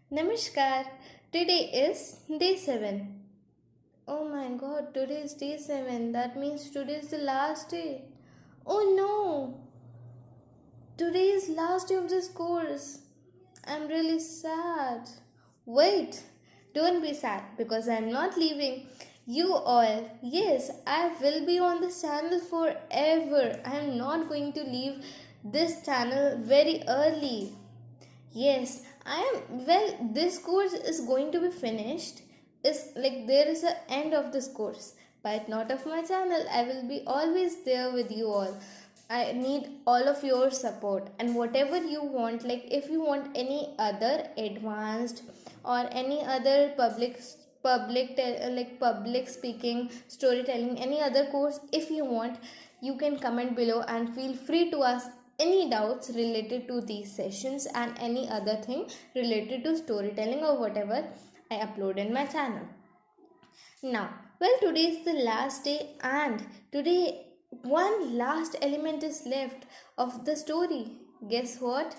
Namaskar. Today is day 7. Oh my god, today is day 7. That means today is the last day. Oh no, today is last day of this course. I'm really sad. Wait, don't be sad because I'm not leaving you all. Yes, I will be on this channel forever. I'm not going to leave this channel very early. Yes, I am. Well, this course is going to be finished. Is like there is a end of this course, but not of my channel. I will be always there with you all. I need all of your support and whatever you want. Like if you want any other advanced or any other public speaking, storytelling, any other course, if you want, you can comment below and feel free to ask any doubts related to these sessions and any other thing related to storytelling or whatever I upload in my channel. Now, well, today is the last day, and today one last element is left of the story. Guess what?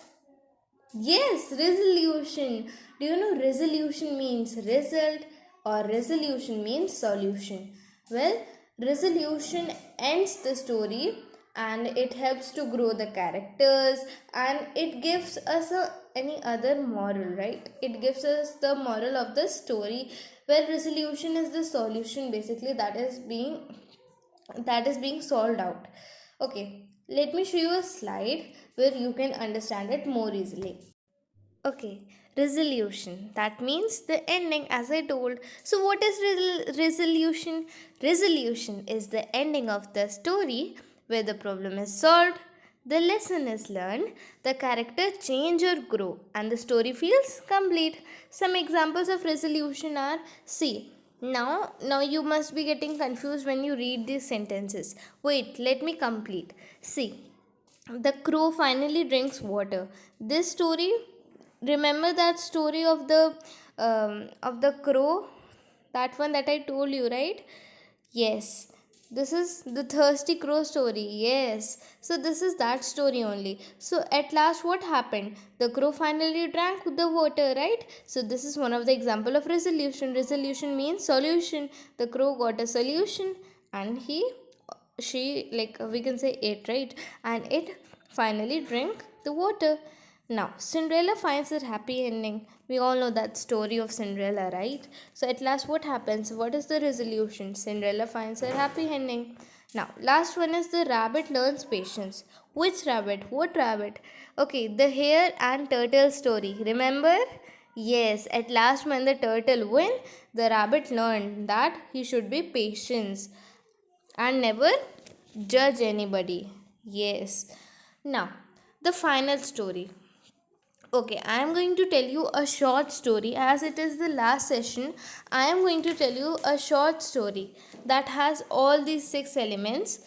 Yes, resolution. Do you know resolution means result or resolution means solution? Well, resolution ends the story and it helps to grow the characters and it gives us any other moral, right? It gives us the moral of the story. Well, resolution is the solution basically that is being solved out. Okay, let me show you a slide where you can understand it more easily. Okay, resolution. That means the ending, as I told. So, what is resolution? Resolution is the ending of the story where the problem is solved, the lesson is learned, the character change or grow, and the story feels complete. Some examples of resolution are see. Now you must be getting confused when you read these sentences. Wait, let me complete. See, the crow finally drinks water. This story, remember that story of the crow, that one that I told you, right? Yes, this is the thirsty crow story. Yes, so this is that story only. So at last what happened? The crow finally drank the water, right? So this is one of the example of resolution. Resolution means solution. The crow got a solution and she, like we can say it, right? And it finally drank the water. Now Cinderella finds a happy ending. We all know that story of Cinderella, right? So at last what happens? What is the resolution? Cinderella finds a happy ending. Now last one is the rabbit learns patience. Which rabbit? What rabbit? Okay, the hare and turtle story, remember? Yes, at last when the turtle win, the rabbit learned that he should be patient and never judge anybody. Yes. Now, the final story. Okay, I am going to tell you a short story as it is the last session. I am going to tell you a short story that has all these 6 elements.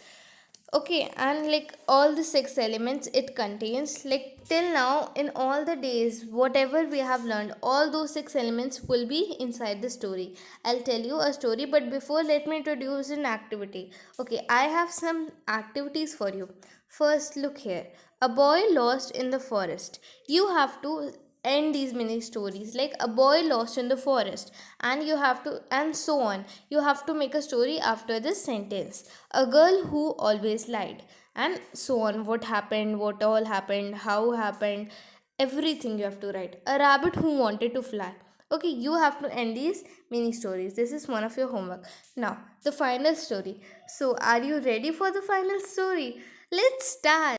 Okay, and like all the 6 elements it contains, like till now in all the days, whatever we have learned, all those 6 elements will be inside the story. I'll tell you a story, but before, let me introduce an activity. Okay, I have some activities for you. First, look here. A boy lost in the forest. You have to end these mini stories like a boy lost in the forest, and you have to, and so on. You have to make a story after this sentence. A girl who always lied, and so on. What happened, what all happened, how happened, everything you have to write. A rabbit who wanted to fly. Okay, you have to end these mini stories. This is one of your homework. Now the final story. So are you ready for the final story? Let's start.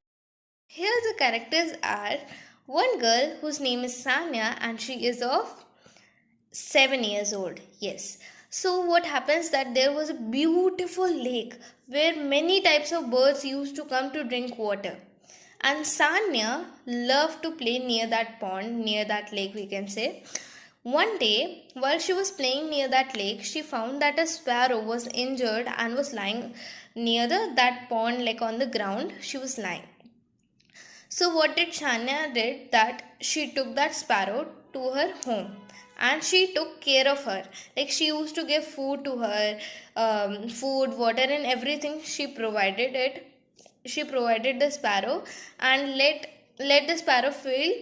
Here the characters are one girl whose name is Sanya and she is of 7 years old. Yes. So what happens that there was a beautiful lake where many types of birds used to come to drink water. And Sanya loved to play near that pond, near that lake we can say. One day, while she was playing near that lake, she found that a sparrow was injured and was lying near that pond, like on the ground. She was lying. So what did Shania did that she took that sparrow to her home and she took care of her. Like she used to give food to her, food, water, and everything. She provided it. She provided the sparrow and let the sparrow feel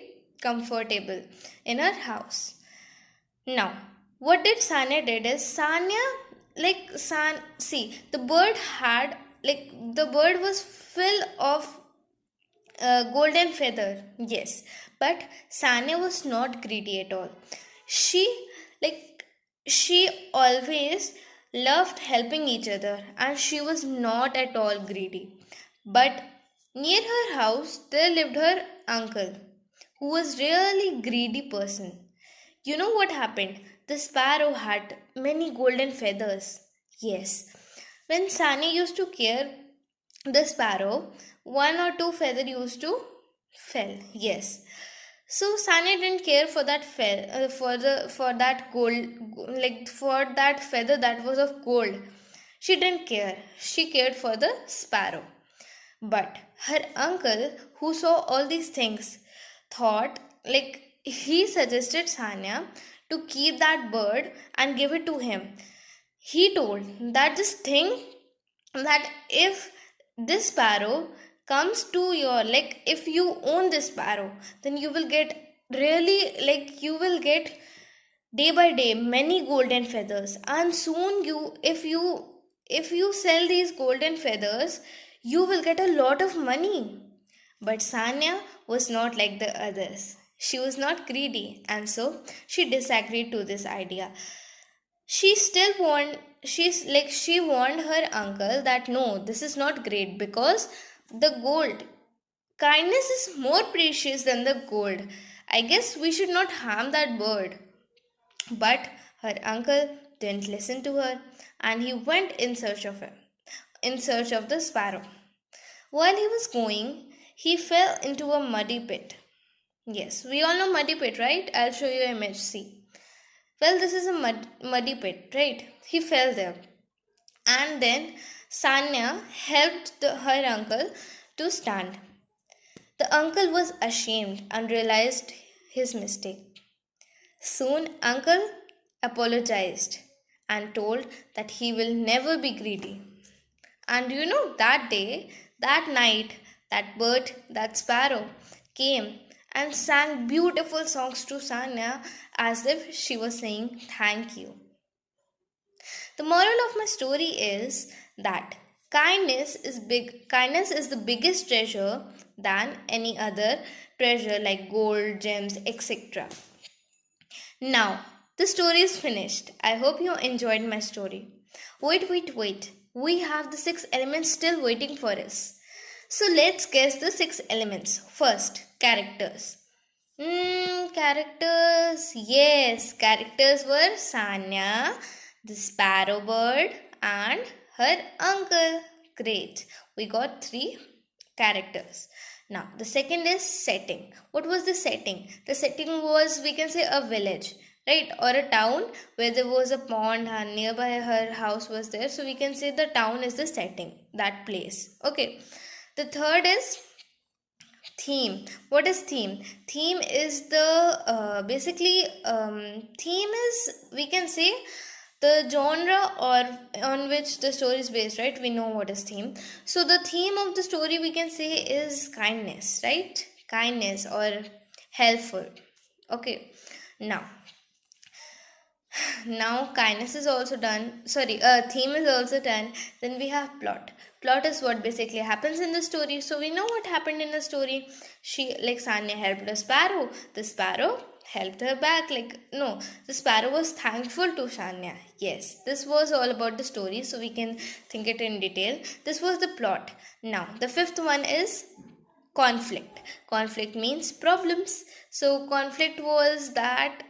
comfortable in her house. Now, what did Sanya did is Sanya see the bird had the bird was full of golden feather. Yes, but Sanya was not greedy at all. She like she always loved helping each other and she was not at all greedy. But near her house there lived her uncle who was really greedy person. You know what happened? The sparrow had many golden feathers. Yes. When Sani used to care the sparrow, one or two feather used to fell. Yes. So Sani didn't care for that for that gold for that feather that was of gold. She didn't care. She cared for the sparrow. But her uncle, who saw all these things, thought he suggested Sanya to keep that bird and give it to him. He told that this thing that if this sparrow comes to your if you own this sparrow, then you will get really you will get day by day many golden feathers, and soon if you sell these golden feathers, you will get a lot of money. But Sanya was not like the others. She was not greedy, and so she disagreed to this idea. She still warned she warned her uncle that no, this is not great because the gold kindness is more precious than the gold. I guess we should not harm that bird. But her uncle didn't listen to her and he went in search of the sparrow. While he was going, he fell into a muddy pit. Yes, we all know muddy pit, right? I'll show you an image. See. Well, this is a muddy pit, right? He fell there. And then Sanya helped her uncle to stand. The uncle was ashamed and realized his mistake. Soon, uncle apologized and told that he will never be greedy. And that day, that night, that bird, that sparrow came and sang beautiful songs to Sanya as if she was saying thank you. The moral of my story is that kindness is the biggest treasure than any other treasure like gold, gems, etc. Now, the story is finished. I hope you enjoyed my story. Wait. We have the 6 elements still waiting for us. So let's guess the 6 elements. First, characters. Characters. Yes, characters were Sanya, the sparrow bird, and her uncle. Great. We got 3 characters. Now, the second is setting. What was the setting? The setting was, we can say, a village, right? Or a town where there was a pond and nearby her house was there. So, we can say the town is the setting, that place. Okay. The third is theme. What is theme? Theme is the, theme is, we can say, the genre or on which the story is based, right? We know what is theme. So the theme of the story we can say is kindness, right? Kindness or helpful. Okay. Now kindness is also done. Theme is also done. Then we have plot. Plot is what basically happens in the story. So we know what happened in the story. Sanya helped a sparrow. The sparrow helped her back. The sparrow was thankful to Sanya. Yes, this was all about the story, so we can think it in detail. This was the plot. Now, the 5th one is conflict. Conflict means problems. So, conflict was that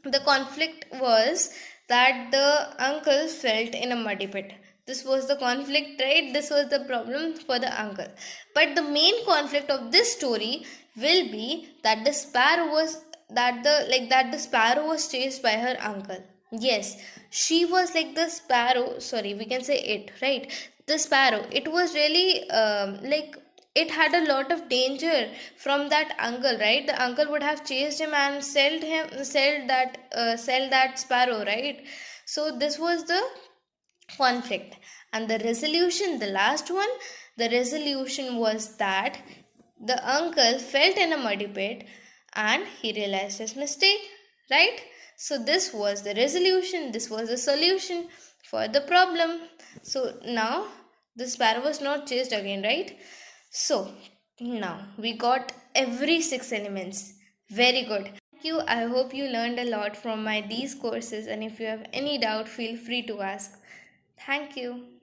the uncle felt in a muddy pit. This was the conflict, right? This was the problem for the uncle. But the main conflict of this story will be that the sparrow was chased by her uncle. Yes, she was like the sparrow. Sorry, we can say it, right? The sparrow. It was really it had a lot of danger from that uncle, right? The uncle would have chased him and sell that sparrow, right? So this was the conflict. And the resolution, the last one, the resolution was that the uncle felt in a muddy pit and he realized his mistake, right? So this was the resolution, this was the solution for the problem. So now the sparrow was not chased again, right? So now we got every six elements. Very good. Thank you. I hope you learned a lot from my these courses, and if you have any doubt, feel free to ask. Thank you.